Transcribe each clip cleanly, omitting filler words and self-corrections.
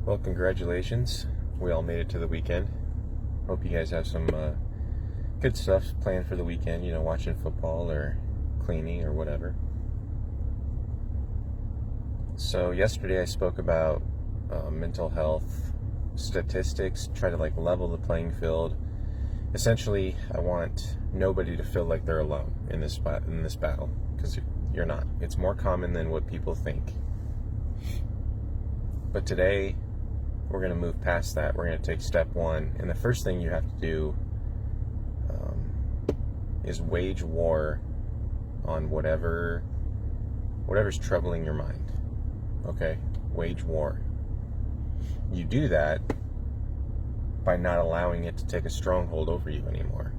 Well, congratulations. We all made it to the weekend. Hope you guys have some good stuff planned for the weekend, watching football or cleaning or whatever. So, yesterday I spoke about mental health statistics, try to level the playing field. Essentially, I want nobody to feel like they're alone in this battle, because you're not. It's more common than what people think. But today, we're going to move past that. We're going to take step one. And the first thing you have to do is wage war on whatever's troubling your mind. Okay? Wage war. You do that by not allowing it to take a stronghold over you anymore.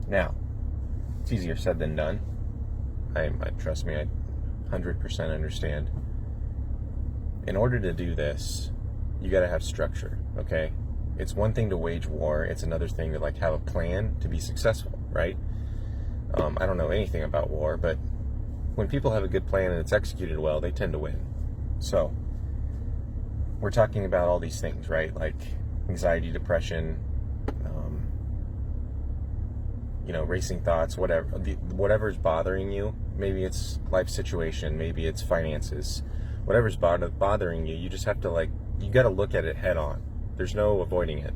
Now, it's easier said than done. I trust me, I 100% understand. In order to do this, you got to have structure, okay? It's one thing to wage war. It's another thing to have a plan to be successful, right? I don't know anything about war, but when people have a good plan and it's executed well, they tend to win. So, we're talking about all these things, right? Like anxiety, depression, racing thoughts, whatever's bothering you. Maybe it's life situation, maybe it's finances. Whatever's bothering you, you just have to you got to look at it head on. There's no avoiding it.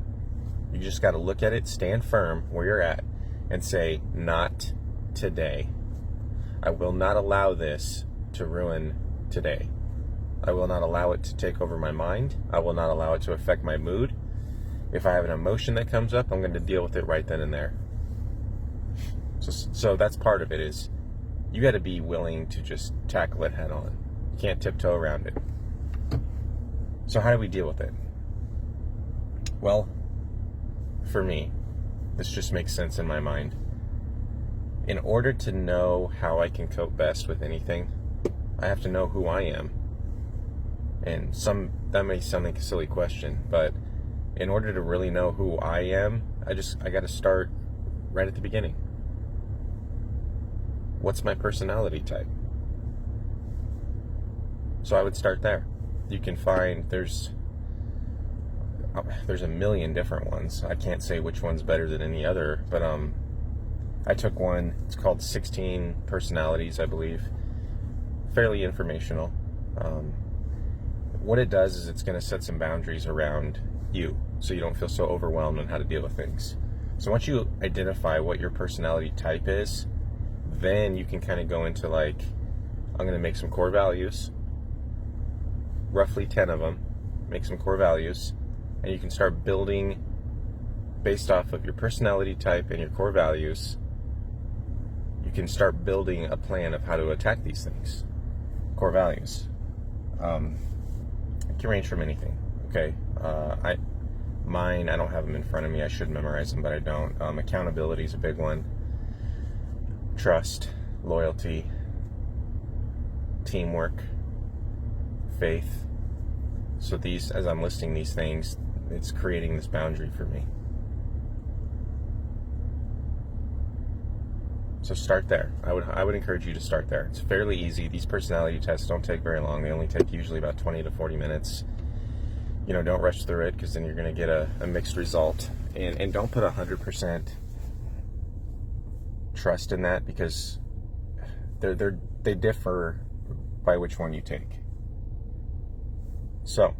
You just got to look at it, stand firm where you're at, and say, not today. I will not allow this to ruin today. I will not allow it to take over my mind. I will not allow it to affect my mood. If I have an emotion that comes up, I'm going to deal with it right then and there. So that's part of it, is you got to be willing to just tackle it head on. You can't tiptoe around it. So how do we deal with it? Well, for me, this just makes sense in my mind. In order to know how I can cope best with anything, I have to know who I am. And that may sound like a silly question, but in order to really know who I am, I got to start right at the beginning. What's my personality type? So I would start there. You can find there's a million different ones. I can't say which one's better than any other, but I took one. It's called 16 Personalities, I believe. Fairly informational. What it does is it's going to set some boundaries around you, so you don't feel so overwhelmed on how to deal with things. So once you identify what your personality type is, then you can kind of go into I'm going to make some core values, roughly 10 of them, make some core values, and you can start building based off of your personality type and your core values. You can start building a plan of how to attack these things. Core values. It can range from anything, okay? I don't have them in front of me. I should memorize them, but I don't. Accountability is a big one. Trust, loyalty, teamwork, faith. So as I'm listing these things, it's creating this boundary for me. So start there. I would encourage you to start there. It's fairly easy. These personality tests don't take very long. They only take usually about 20 to 40 minutes. Don't rush through it, because then you're going to get a mixed result. And don't put 100% trust in that, because they differ by which one you take. So,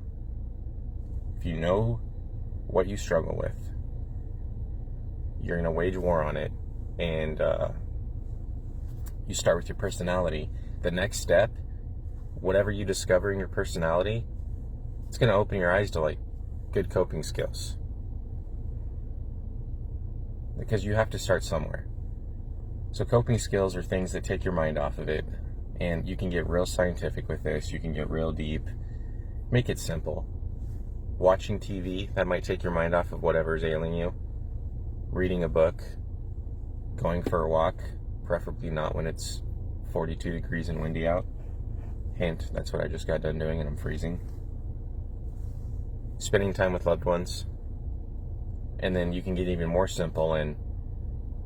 if you know what you struggle with, you're going to wage war on it, and you start with your personality. The next step, whatever you discover in your personality, it's going to open your eyes to good coping skills, because you have to start somewhere. So coping skills are things that take your mind off of it, and you can get real scientific with this. You can get real deep. Make it simple. Watching TV, that might take your mind off of whatever's ailing you. Reading a book, going for a walk, preferably not when it's 42 degrees and windy out. Hint, that's what I just got done doing and I'm freezing. Spending time with loved ones. And then you can get even more simple, and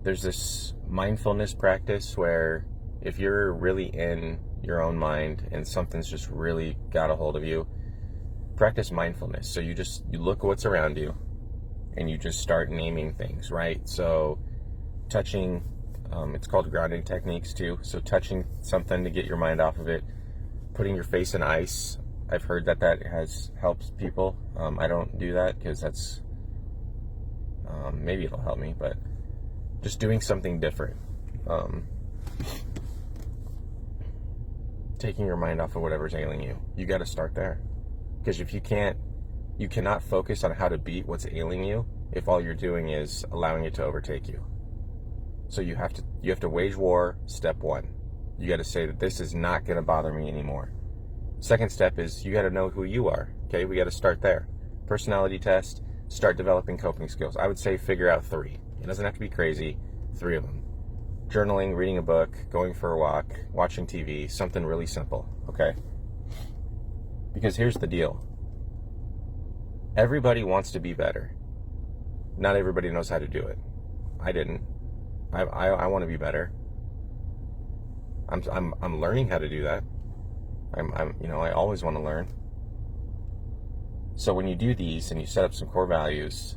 there's this mindfulness practice where if you're really in your own mind and something's just really got a hold of you, practice mindfulness. So you look at what's around you and you just start naming things, right? So touching, it's called grounding techniques too. So touching something to get your mind off of it, putting your face in ice. I've heard that has helped people. I don't do that because that's, maybe it'll help me, but just doing something different. Taking your mind off of whatever's ailing you. You got to start there. Because if you cannot focus on how to beat what's ailing you if all you're doing is allowing it to overtake you. So you have to wage war, step one. You got to say that this is not going to bother me anymore. Second step is you got to know who you are. Okay, we got to start there. Personality test, start developing coping skills. I would say figure out 3. It doesn't have to be crazy, 3 of them. Journaling, reading a book, going for a walk, watching TV, something really simple, okay? Because here's the deal. Everybody wants to be better. Not everybody knows how to do it. I didn't. I want to be better. I'm learning how to do that. I always want to learn. So when you do these and you set up some core values,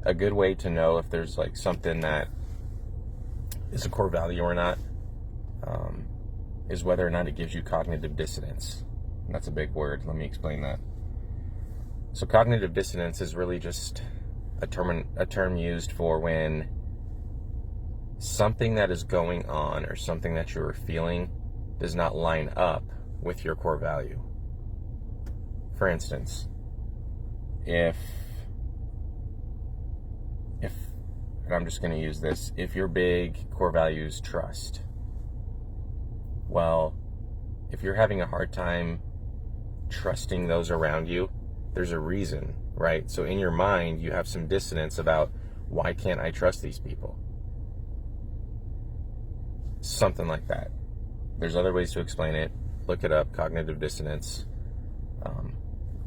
a good way to know if there's like something that is a core value or not, is whether or not it gives you cognitive dissonance. And that's a big word. Let me explain that. So cognitive dissonance is really just a term used for when something that is going on or something that you're feeling does not line up with your core value. For instance, if and I'm just going to use this, if your big core value is trust, well, if you're having a hard time trusting those around you, there's a reason, right? So in your mind, you have some dissonance about, why can't I trust these people? Something like that. There's other ways to explain it. Look it up, cognitive dissonance.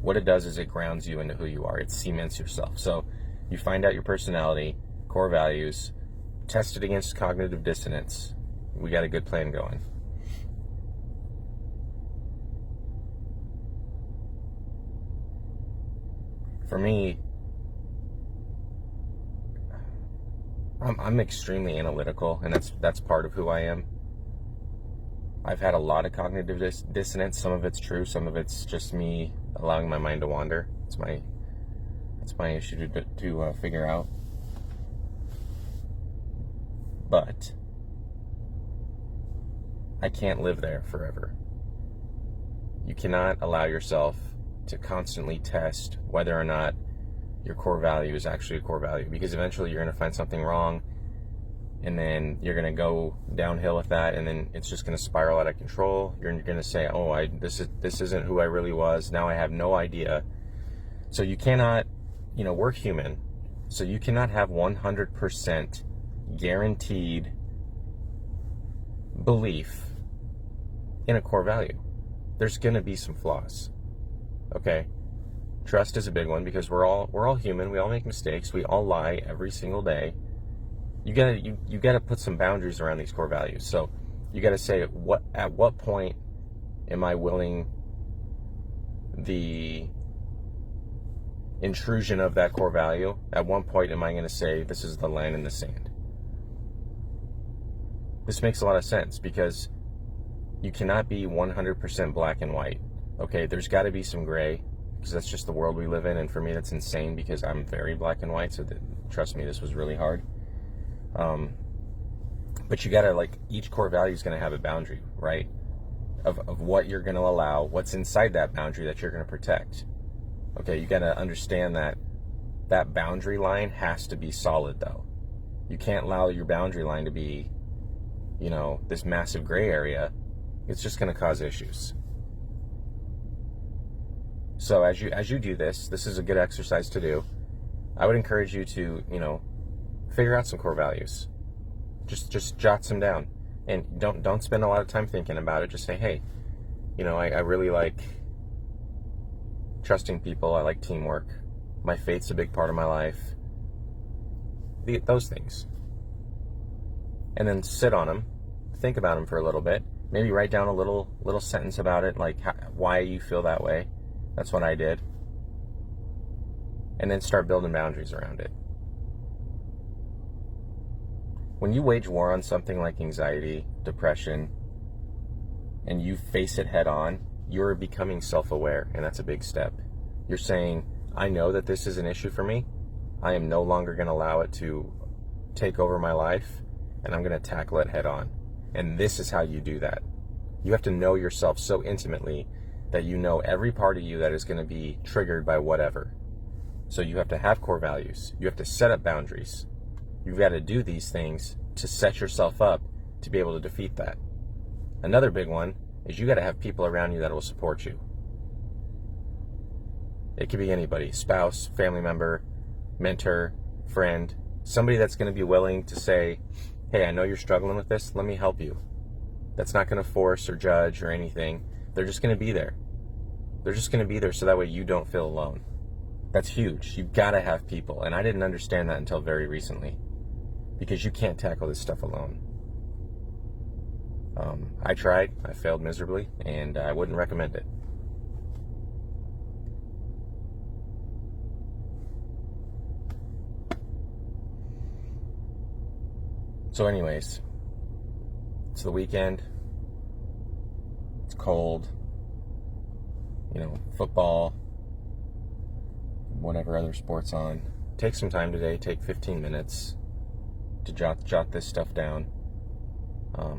What it does is it grounds you into who you are. It cements yourself. So you find out your personality, core values, test it against cognitive dissonance. We got a good plan going. For me, I'm extremely analytical, and that's part of who I am. I've had a lot of cognitive dissonance. Some of it's true, some of it's just me allowing my mind to wander. It's my issue to figure out. But I can't live there forever. You cannot allow yourself to constantly test whether or not your core value is actually a core value, because eventually you're going to find something wrong, and then you're going to go downhill with that, and then it's just going to spiral out of control. You're going to say, oh, this isn't who I really was. Now I have no idea. So you cannot, we're human, so you cannot have 100% guaranteed belief in a core value. There's going to be some flaws. Okay? Trust is a big one, because we're all human. We all make mistakes. We all lie every single day. You gotta put some boundaries around these core values. So you gotta say, at what point am I willing the intrusion of that core value? At one point am I going to say, this is the line in the sand? This makes a lot of sense, because you cannot be 100% black and white. Okay, there's got to be some gray, because that's just the world we live in, and for me that's insane, because I'm very black and white, so trust me, this was really hard. But you gotta, each core value is going to have a boundary, right? Of what you're going to allow, what's inside that boundary that you're going to protect. Okay, you got to understand that boundary line has to be solid, though. You can't allow your boundary line to be, this massive gray area. It's just going to cause issues. So as you do this is a good exercise to do. I would encourage you to, figure out some core values. Just jot some down, and don't spend a lot of time thinking about it. Just say, hey, I really like trusting people. I like teamwork. My faith's a big part of my life. Those things. And then sit on them, think about them for a little bit, Maybe write down a little sentence about it, like why you feel that way. That's what I did. And then start building boundaries around it. When you wage war on something like anxiety, depression, and you face it head on, you're becoming self-aware, and that's a big step. You're saying, I know that this is an issue for me. I am no longer going to allow it to take over my life, and I'm going to tackle it head on. And this is how you do that. You have to know yourself so intimately that you know every part of you that is going to be triggered by whatever. So you have to have core values. You have to set up boundaries. You've got to do these things to set yourself up to be able to defeat that. Another big one is you got to have people around you that will support you. It could be anybody, spouse, family member, mentor, friend, somebody that's going to be willing to say, hey, I know you're struggling with this, let me help you. That's not going to force or judge or anything. They're just going to be there. They're just going to be there so that way you don't feel alone. That's huge. You've got to have people. And I didn't understand that until very recently, because you can't tackle this stuff alone. I tried. I failed miserably, and I wouldn't recommend it. So anyways, it's the weekend. It's cold. Football, whatever other sport's on. Take some time today. Take 15 minutes to jot this stuff down.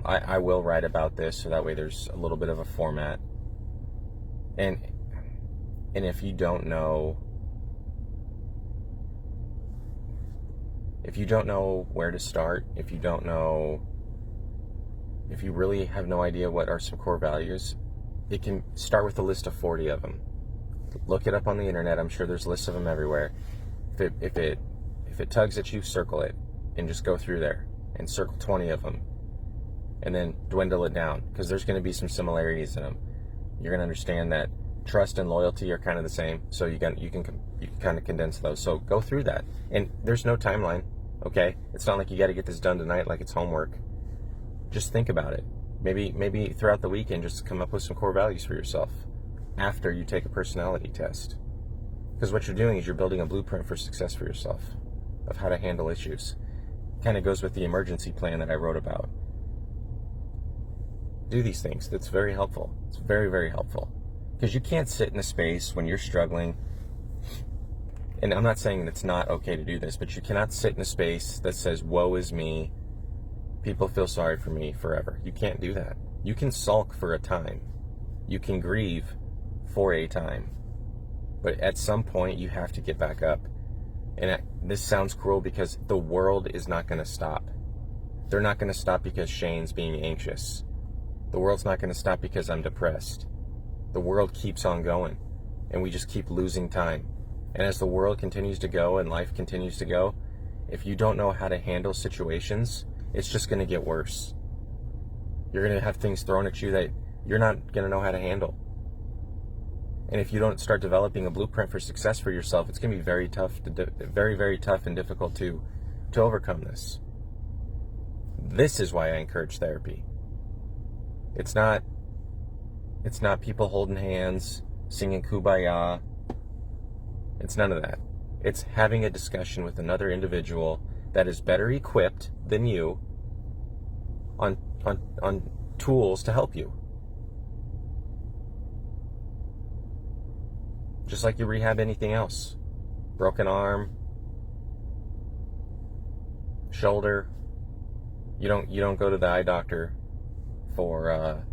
I will write about this, so that way there's a little bit of a format. And if you don't know where to start, if you really have no idea what are some core values, it can start with a list of 40 of them. Look it up on the internet. I'm sure there's lists of them everywhere. If it tugs at you, circle it and just go through there and circle 20 of them, and then dwindle it down, because there's going to be some similarities in them. You're going to understand that trust and loyalty are kind of the same, so you can kind of condense those. So go through that, and there's no timeline. Okay, it's not like you got to get this done tonight like it's homework. Just think about it. Maybe throughout the weekend, just come up with some core values for yourself after you take a personality test. Because what you're doing is you're building a blueprint for success for yourself of how to handle issues. Kind of goes with the emergency plan that I wrote about. Do these things. That's very helpful. It's very, very helpful. Because you can't sit in a space when you're struggling. And I'm not saying it's not okay to do this, but you cannot sit in a space that says, woe is me, people feel sorry for me forever. You can't do that. You can sulk for a time. You can grieve for a time. But at some point, you have to get back up. And this sounds cruel, because the world is not going to stop. They're not going to stop because Shane's being anxious. The world's not going to stop because I'm depressed. The world keeps on going, and we just keep losing time. And as the world continues to go and life continues to go, if you don't know how to handle situations, it's just going to get worse. You're going to have things thrown at you that you're not going to know how to handle. And if you don't start developing a blueprint for success for yourself, it's going to be very tough, very, very tough and difficult to overcome this. This is why I encourage therapy. It's not people holding hands, singing Kumbaya. It's none of that. It's having a discussion with another individual that is better equipped than you on tools to help you. Just like you rehab anything else. Broken arm, shoulder. You don't go to the eye doctor for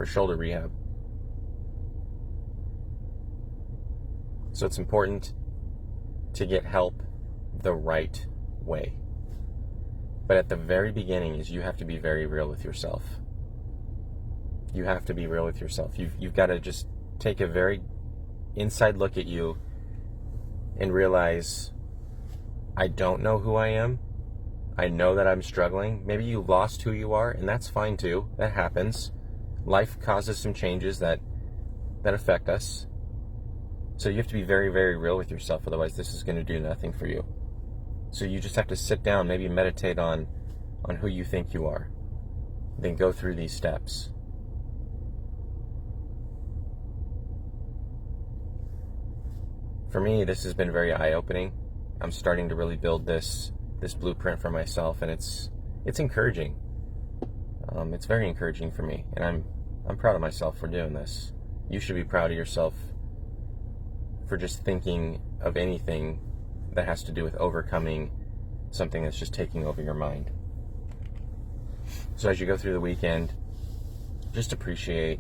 shoulder rehab. So it's important to get help the right way. But at the very beginning is you have to be very real with yourself. You have to be real with yourself. You've got to just take a very inside look at you and realize, I don't know who I am. I know that I'm struggling. Maybe you lost who you are, and that's fine too. That happens. Life causes some changes that affect us. So you have to be very, very real with yourself. Otherwise, this is going to do nothing for you. So you just have to sit down, maybe meditate on who you think you are. then go through these steps. For me, this has been very eye-opening. I'm starting to really build this blueprint for myself, and it's encouraging. It's very encouraging for me, and I'm proud of myself for doing this. You should be proud of yourself for just thinking of anything that has to do with overcoming something that's just taking over your mind. So as you go through the weekend, just appreciate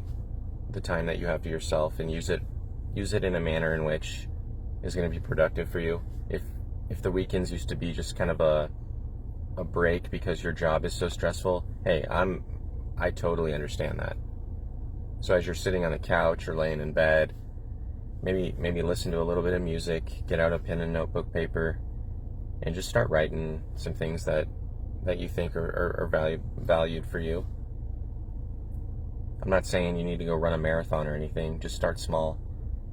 the time that you have to yourself and use it in a manner in which is going to be productive for you. If the weekends used to be just kind of a break because your job is so stressful, hey, I totally understand that. So as you're sitting on the couch or laying in bed, maybe listen to a little bit of music, get out a pen and notebook paper, and just start writing some things that you think are valued for you. I'm not saying you need to go run a marathon or anything. Just start small.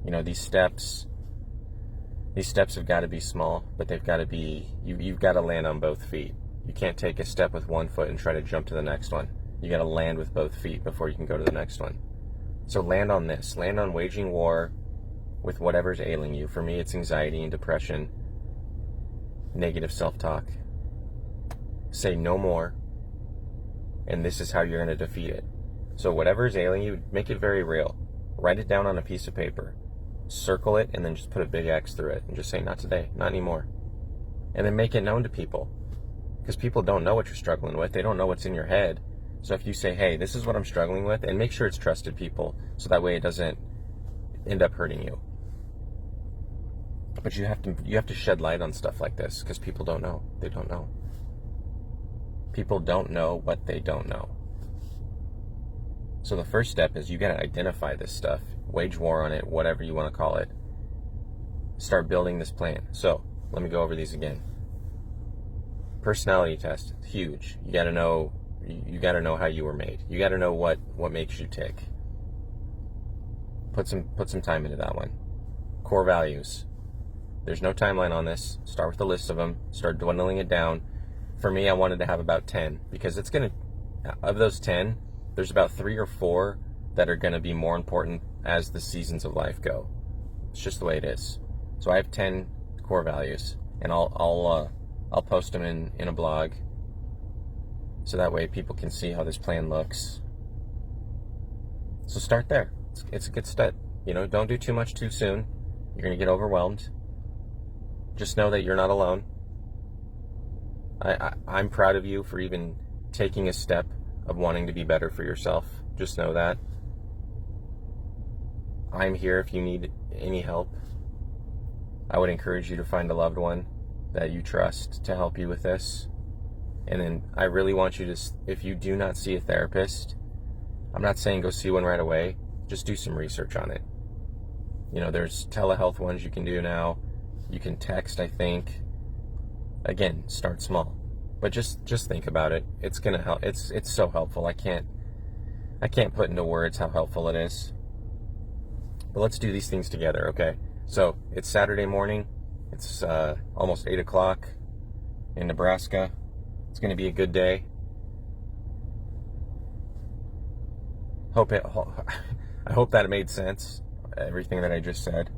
These steps have got to be small, but they've got to be, you've got to land on both feet. You can't take a step with one foot and try to jump to the next one. You got to land with both feet before you can go to the next one. So land on this. Land on waging war with whatever's ailing you. For me, it's anxiety and depression, negative self-talk. Say no more, and this is how you're going to defeat it. So whatever is ailing you, make it very real. Write it down on a piece of paper. Circle it, and then just put a big X through it, and just say, not today, not anymore. And then make it known to people. Because people don't know what you're struggling with. They don't know what's in your head. So if you say, hey, this is what I'm struggling with, and make sure it's trusted people, so that way it doesn't end up hurting you. But you have to shed light on stuff like this, because people don't know. They don't know. People don't know what they don't know. So the first step is you got to identify this stuff, wage war on it, whatever you want to call it. Start building this plan. So let me go over these again. Personality test, huge. You got to know how you were made. You got to know what makes you tick. Put some time into that one. Core values. There's no timeline on this. Start with a list of them. Start dwindling it down. For me, I wanted to have about 10, because of those 10, there's about 3 or 4 that are going to be more important as the seasons of life go. It's just the way it is. So I have 10 core values, and I'll post them in a blog, so that way people can see how this plan looks. So start there. It's a good step. Don't do too much too soon. You're going to get overwhelmed. Just know that you're not alone. I'm proud of you for even taking a step of wanting to be better for yourself. Just know that. I'm here if you need any help. I would encourage you to find a loved one that you trust to help you with this. And then I really want you to, if you do not see a therapist, I'm not saying go see one right away. Just do some research on it. There's telehealth ones you can do now. You can text, I think. Again, start small, but just think about it. It's gonna help. It's so helpful. I can't put into words how helpful it is. But let's do these things together, okay? So it's Saturday morning. It's almost 8 o'clock in Nebraska. It's gonna be a good day. I hope that it made sense. Everything that I just said.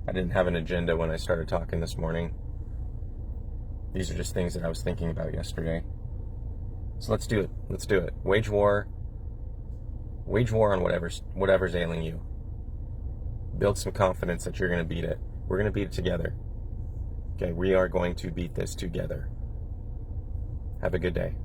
I didn't have an agenda when I started talking this morning. These are just things that I was thinking about yesterday. So let's do it. Let's do it. Wage war on whatever's ailing you. Build some confidence that you're going to beat it. We're going to beat it together. Okay, we are going to beat this together. Have a good day.